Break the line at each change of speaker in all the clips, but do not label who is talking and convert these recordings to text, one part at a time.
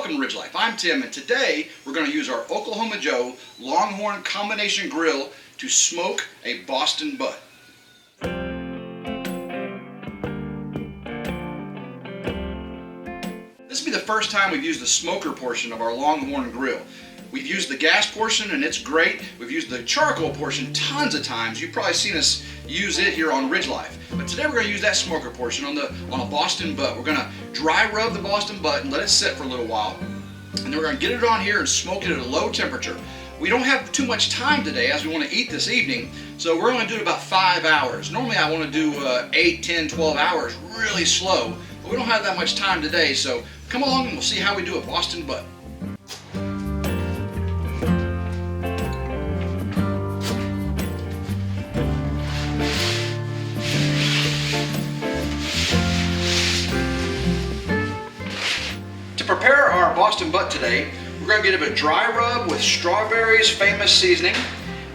Welcome to Ridge Life. I'm Tim, and today we're going to use our Oklahoma Joe Longhorn combination grill to smoke a Boston butt. This will be the first time we've used the smoker portion of our Longhorn grill. We've used the gas portion and it's great. We've used the charcoal portion tons of times. You've probably seen us use it here on RidgeLife. But today we're going to use that smoker portion on a Boston butt. We're going to dry rub the Boston butt and let it sit for a little while. And then we're going to get it on here and smoke it at a low temperature. We don't have too much time today as we want to eat this evening, so we're going to do it about 5 hours. Normally I want to do 8, 10, 12 hours really slow, but we don't have that much time today, so come along and we'll see how we do a Boston butt. To prepare our Boston butt today, we're going to give it a dry rub with Strawberry's Famous seasoning.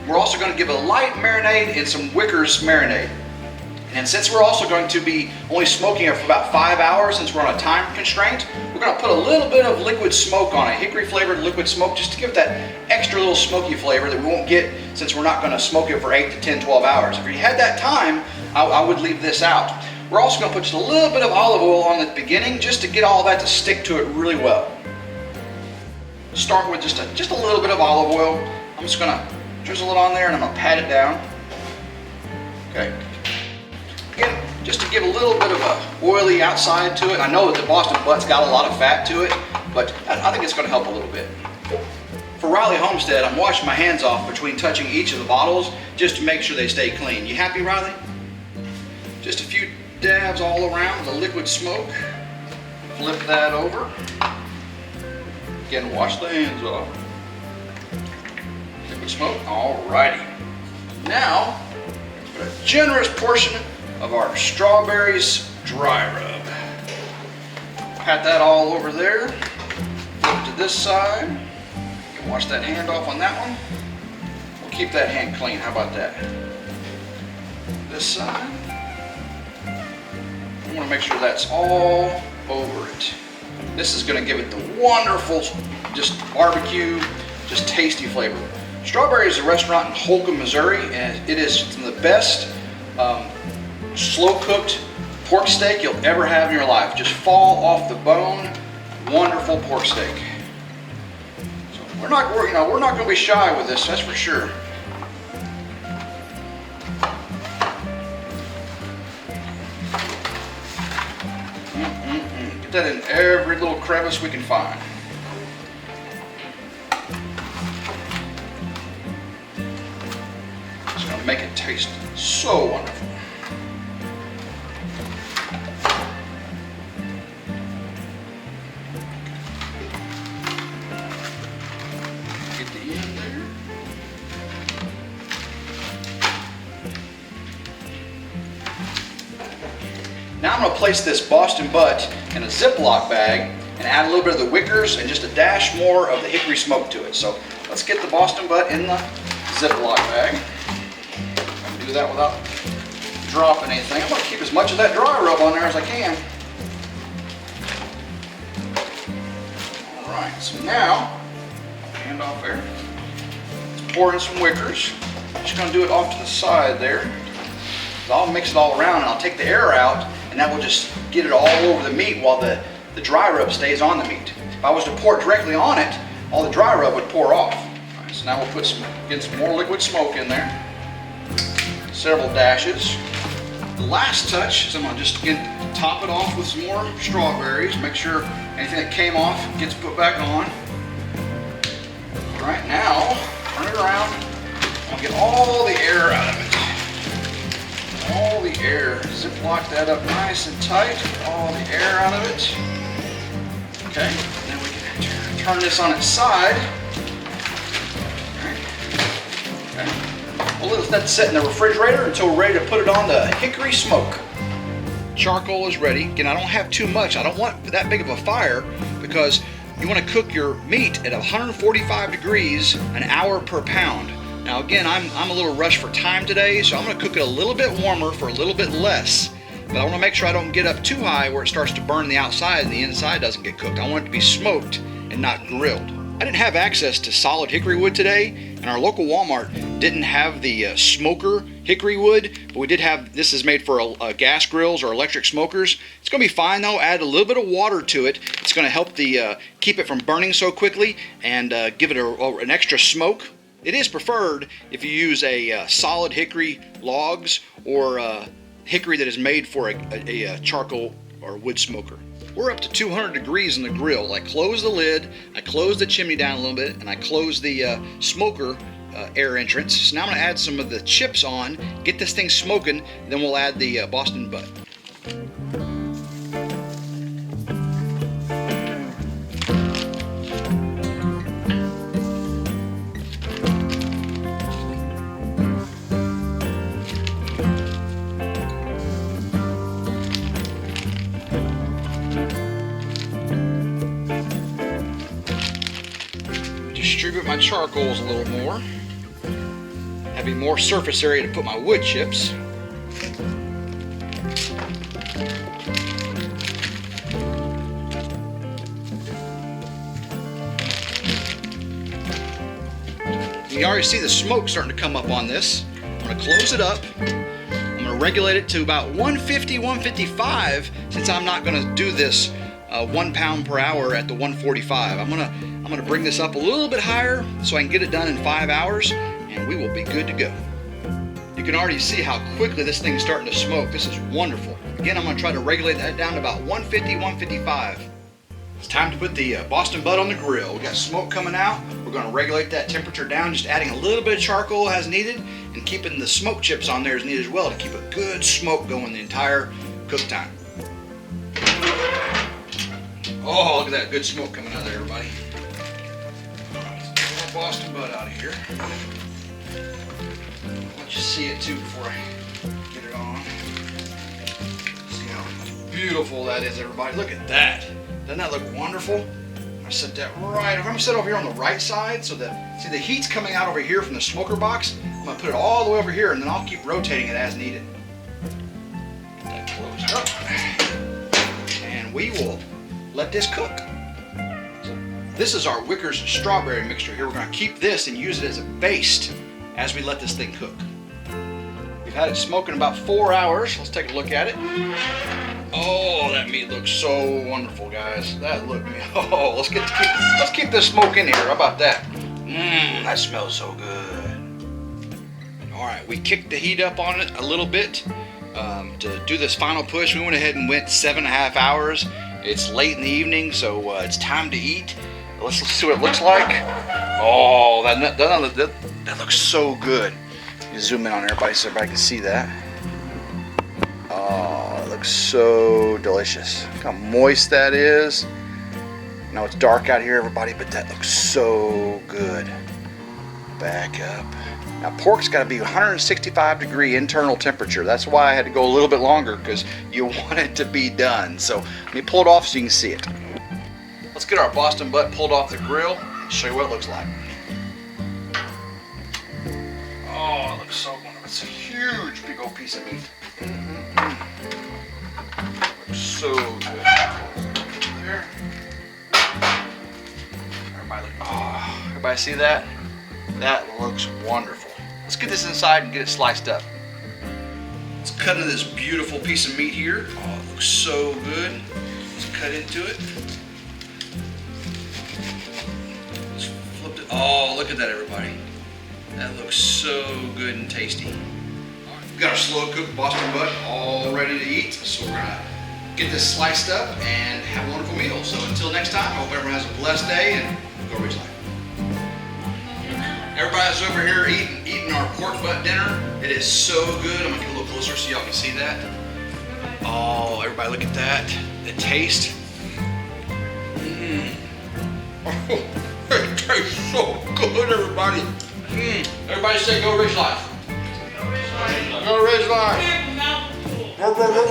We're also going to give it a light marinade and some Wickers marinade. And since we're also going to be only smoking it for about 5 hours, since we're on a time constraint, we're going to put a little bit of liquid smoke on it, hickory flavored liquid smoke, just to give it that extra little smoky flavor that we won't get since we're not going to smoke it for 8 to 10, 12 hours. If you had that time, I would leave this out. We're also going to put just a little bit of olive oil on at the beginning just to get all that to stick to it really well. Start with just a little bit of olive oil. I'm just going to drizzle it on there and I'm going to pat it down. Okay. Again, just to give a little bit of a oily outside to it. I know that the Boston butt's got a lot of fat to it, but I think it's going to help a little bit. For Riley Homestead, I'm washing my hands off between touching each of the bottles just to make sure they stay clean. You happy, Riley? Just a few dabs all around the liquid smoke. Flip that over. Again, wash the hands off. Liquid smoke, alrighty. Now, put a generous portion of our Strawberry's dry rub. Pat that all over there. Flip it to this side. You can wash that hand off on that one. We'll keep that hand clean, how about that? This side. I want to make sure that's all over it. This is going to give it the wonderful, just barbecue, just tasty flavor. Strawberry is a restaurant in Holcomb, Missouri, and it is some of the best slow-cooked pork steak you'll ever have in your life. Just fall off the bone, wonderful pork steak. So we're not going to be shy with this, that's for sure. Get that in every little crevice we can find. It's going to make it taste so wonderful. Get the end there. Now I'm going to place this Boston butt in a Ziploc bag and add a little bit of the Wickers and just a dash more of the hickory smoke to it. So let's get the Boston butt in the Ziploc bag. I'm going to do that without dropping anything. I'm going to keep as much of that dry rub on there as I can. Alright, so now, hand off there. Let's pour in some Wickers. Just going to do it off to the side there. I'll mix it all around and I'll take the air out, and that will just get it all over the meat while the dry rub stays on the meat. If I was to pour it directly on it, all the dry rub would pour off. All right, so now we'll get some more liquid smoke in there. Several dashes. The last touch is I'm going to just again top it off with some more strawberries. Make sure anything that came off gets put back on. All right, now turn it around. I'll get all the air out of it. All the air. Ziploc that up nice and tight. Get all the air out of it. Okay, then we can turn this on its side. Okay. We'll let that sit in the refrigerator until we're ready to put it on the hickory smoke. Charcoal is ready. Again, I don't have too much. I don't want that big of a fire because you want to cook your meat at 145 degrees an hour per pound. Now again, I'm a little rushed for time today, so I'm going to cook it a little bit warmer for a little bit less. But I want to make sure I don't get up too high where it starts to burn the outside and the inside doesn't get cooked. I want it to be smoked and not grilled. I didn't have access to solid hickory wood today, and our local Walmart didn't have the smoker hickory wood, but we did have, this is made for gas grills or electric smokers. It's going to be fine though. Add a little bit of water to it. It's going to help keep it from burning so quickly and give it an extra smoke. It is preferred if you use a solid hickory logs or hickory that is made for a charcoal or wood smoker. We're up to 200 degrees in the grill. I close the lid, I close the chimney down a little bit, and I close the smoker air entrance. So now I'm going to add some of the chips on, get this thing smoking, and then we'll add the Boston butt. Distribute my charcoals a little more, having more surface area to put my wood chips. You already see the smoke starting to come up on this. I'm going to close it up. I'm going to regulate it to about 150, 155 since I'm not going to do this 1 pound per hour at the 145. I'm gonna bring this up a little bit higher so I can get it done in 5 hours, and we will be good to go. You can already see how quickly this thing is starting to smoke. This is wonderful. Again, I'm gonna try to regulate that down to about 150, 155. It's time to put the Boston butt on the grill. We got smoke coming out. We're gonna regulate that temperature down, just adding a little bit of charcoal as needed, and keeping the smoke chips on there as needed as well to keep a good smoke going the entire cook time. Oh, look at that good smoke coming out of there, everybody. Boston butt out of here. Let you see it too before I get it on. See how beautiful that is, everybody. Look at that. Doesn't that look wonderful? I'm gonna set that right. I'm gonna set it over here on the right side so that, see, the heat's coming out over here from the smoker box. I'm gonna put it all the way over here, and then I'll keep rotating it as needed. Get that closed up, and we will let this cook. This is our Wickers strawberry mixture here. We're going to keep this and use it as a baste as we let this thing cook. We've had it smoking about 4 hours. Let's take a look at it. Oh, that meat looks so wonderful, guys. That look, oh, let's keep this smoke in here. How about that? That smells so good. All right, we kicked the heat up on it a little bit to do this final push. We went ahead and went 7.5 hours. It's late in the evening, so it's time to eat. Let's see what it looks like. Oh, that looks so good. You zoom in on everybody so everybody can see that. Oh, it looks so delicious. Look how moist that is. I know it's dark out here, everybody, but that looks so good. Back up. Now, pork's got to be 165 degree internal temperature. That's why I had to go a little bit longer, because you want it to be done. So let me pull it off so you can see it. Let's get our Boston butt pulled off the grill and show you what it looks like. Oh, it looks so wonderful. It's a huge, big old piece of meat. Looks so good. There. Everybody see that? That looks wonderful. Let's get this inside and get it sliced up. Let's cut into this beautiful piece of meat here. Oh, it looks so good. Let's cut into it. Let's flip it. Oh, look at that, everybody. That looks so good and tasty. All right, we've got our slow cooked Boston butt all ready to eat. So we're gonna get this sliced up and have a wonderful meal. So until next time, I hope everyone has a blessed day and go RidgeLife. Everybody's over here eating our pork butt dinner. It is so good. I'm gonna get a little closer so y'all can see that. Oh, everybody look at that. The taste. Oh, it tastes so good, everybody. Everybody say go RidgeLife. Go RidgeLife.
Just said that.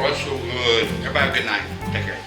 That's so good. Everybody have a good night. Take care.